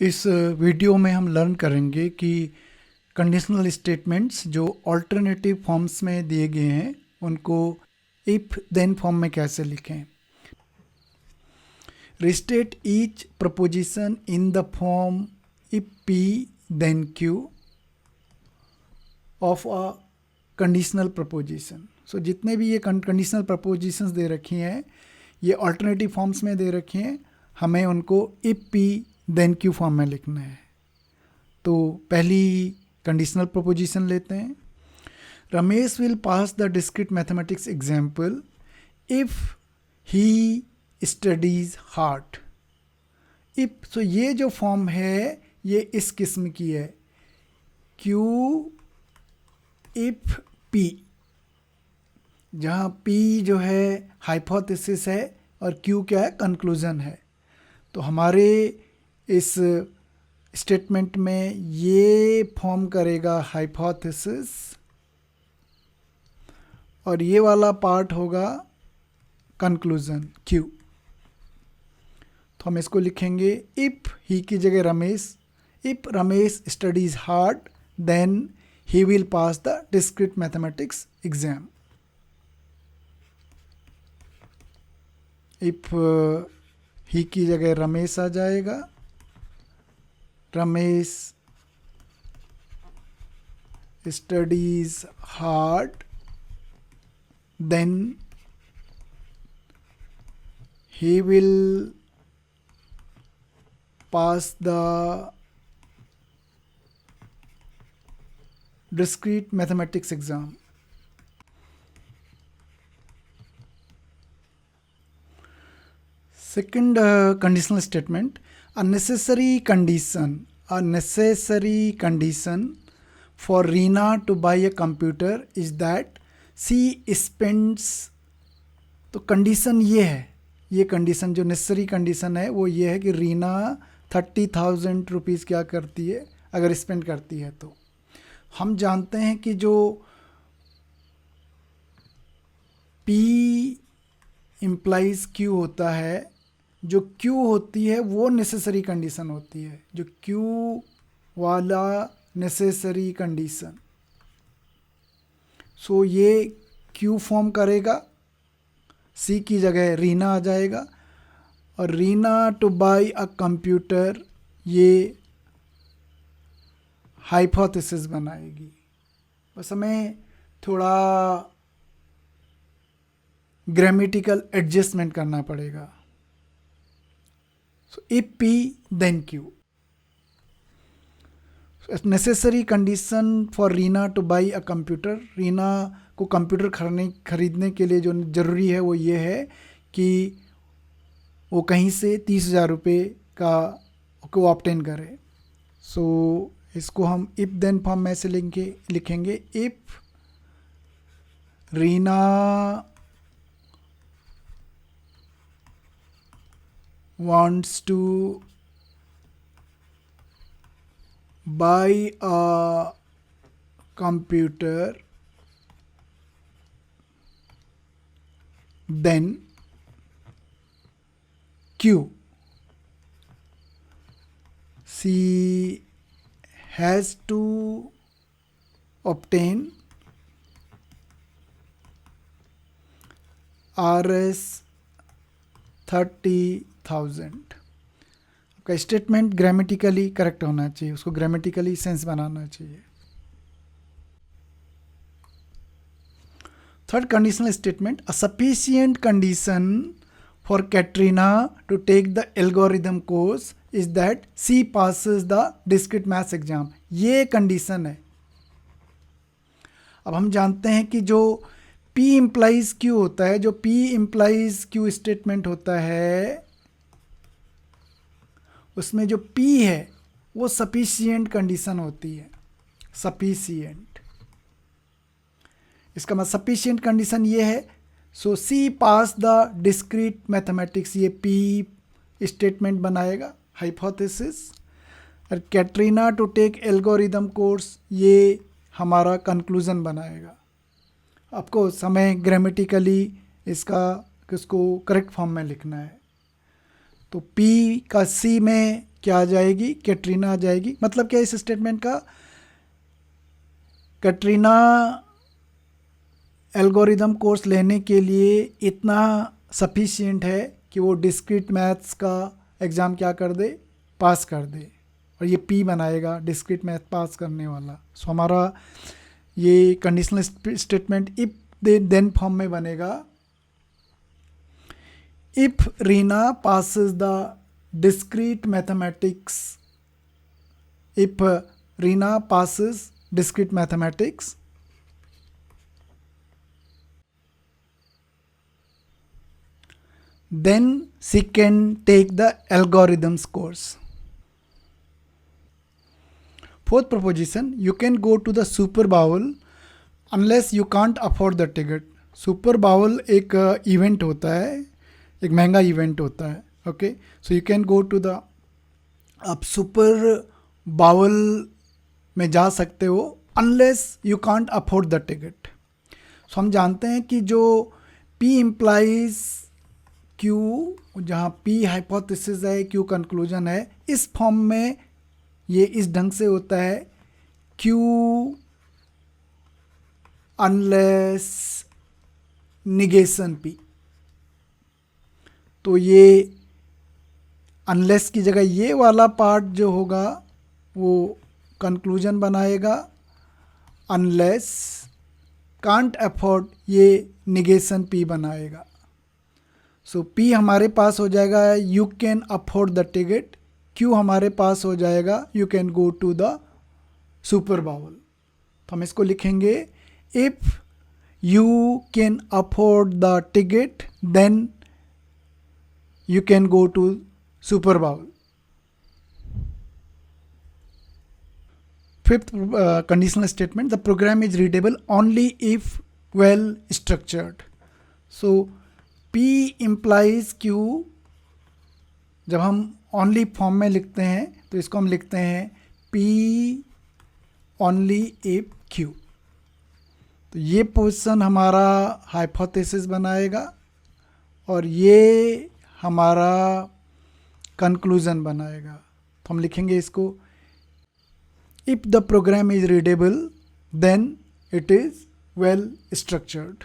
इस वीडियो में हम लर्न करेंगे कि कंडीशनल स्टेटमेंट्स जो अल्टरनेटिव फॉर्म्स में दिए गए हैं उनको इफ देन फॉर्म में कैसे लिखें। Restate each proposition in the form if P then Q of a conditional proposition. So जितने भी ये कंडीशनल प्रपोजिशंस दे रखी हैं ये अल्टरनेटिव फॉर्म्स में दे रखी हैं, हमें उनको if P then Q form में लिखना है। तो पहली कंडीशनल प्रपोजिशन लेते हैं। Ramesh will pass the discrete mathematics example if he studies hard. If so ये जो फॉर्म है ये इस किस्म की है, क्यू इफ पी, जहाँ पी जो है हाइपोथेसिस है और क्यू क्या है, कंक्लूजन है। तो हमारे इस स्टेटमेंट में ये फॉर्म करेगा हाइपोथेसिस और ये वाला पार्ट होगा कंक्लूजन क्यू। तो हम इसको लिखेंगे इफ ही की जगह Ramesh, if Ramesh studies hard then he will pass the discrete mathematics exam. If he की जगह रमेश आ जाएगा, Ramesh studies hard then he will pass the discrete mathematics exam. Second conditional statement, a necessary condition for Reena to buy a computer is that she spends, तो condition ये है, ये condition जो necessary condition है वो ये है कि रीना 30,000 रुपीज़ क्या करती है अगर स्पेंड करती है। तो हम जानते हैं कि जो P इम्प्लाइज Q होता है, जो Q होती है वो नेसेसरी कंडीशन होती है, जो Q वाला नेसेसरी कंडीशन। सो ये Q फॉर्म करेगा, सी की जगह रीना आ जाएगा और Reena to buy a computer ये हाइपोथेसिस बनाएगी। बस हमें थोड़ा ग्रामेटिकल एडजस्टमेंट करना पड़ेगा। So if P then Q, necessary condition for Reena to buy a computer, Reena को कंप्यूटर खरीदने के लिए जो ज़रूरी है वो ये है कि वो कहीं से 30,000 रुपये का को ऑब्टेन करे। सो इसको हम इफ देन फॉर्म में से लिखेंगे if Reena wants to buy a computer then Q, she has to obtain Rs 30,000। आपका स्टेटमेंट ग्रामेटिकली करेक्ट होना चाहिए, उसको ग्रामेटिकली सेंस बनाना चाहिए। Third conditional statement, a sufficient condition for Katrina to take the algorithm course is that she passes the discrete maths exam। ये condition है। अब हम जानते हैं कि जो P implies Q होता है, जो P implies Q स्टेटमेंट होता है उसमें जो P है वो सफिशिएंट कंडीशन होती है। सफिशिएंट इसका मतलब सफिशिएंट कंडीशन ये है। So she pass the discrete mathematics, ये पी स्टेटमेंट बनाएगा हाइपोथेसिस। और Katrina to take algorithm course ये हमारा कंक्लूजन बनाएगा। आपको समय ग्रामेटिकली इसको करेक्ट फॉर्म में लिखना है। तो पी का सी में क्या आ जाएगी, कैटरीना आ जाएगी। मतलब क्या इस स्टेटमेंट का, कैटरीना एल्गोरिदम कोर्स लेने के लिए इतना सफिशिएंट है कि वो डिस्क्रीट मैथ्स का एग्ज़ाम क्या कर दे, पास कर दे। और ये पी बनाएगा डिस्क्रीट मैथ पास करने वाला। सो हमारा ये conditional statement if then form में बनेगा। If Reena passes the discrete mathematics, if Reena passes discrete mathematics, then she can take the algorithms course. Fourth proposition, you can go to the Super Bowl unless you can't afford the ticket. Super Bowl एक event होता है, एक महंगा event होता है। Okay, so you can go to the, आप Super Bowl में जा सकते हो unless you can't afford the ticket. So हम जानते हैं कि जो P इम्प्लाइज Q, जहाँ P हाइपोथेसिस है, Q कंक्लूजन है, इस फॉर्म में ये इस ढंग से होता है, Q अनलेस निगेशन P। तो ये अनलेस की जगह ये वाला पार्ट जो होगा वो कंक्लूजन बनाएगा, अनलेस कांट अफोर्ड ये निगेशन P बनाएगा। सो P हमारे पास हो जाएगा you can afford the ticket, Q हमारे पास हो जाएगा you can go to the Super Bowl. तो हम इसको लिखेंगे, if you can afford the ticket then you can go to Super Bowl. Fifth conditional statement, the program is readable only if well structured. So P implies Q, जब हम only form में लिखते हैं तो इसको हम लिखते हैं P only if Q। तो ये पोजीशन हमारा हाइपोथेसिस बनाएगा और ये हमारा कंक्लूजन बनाएगा। तो हम लिखेंगे इसको, if the program is readable then it is well structured.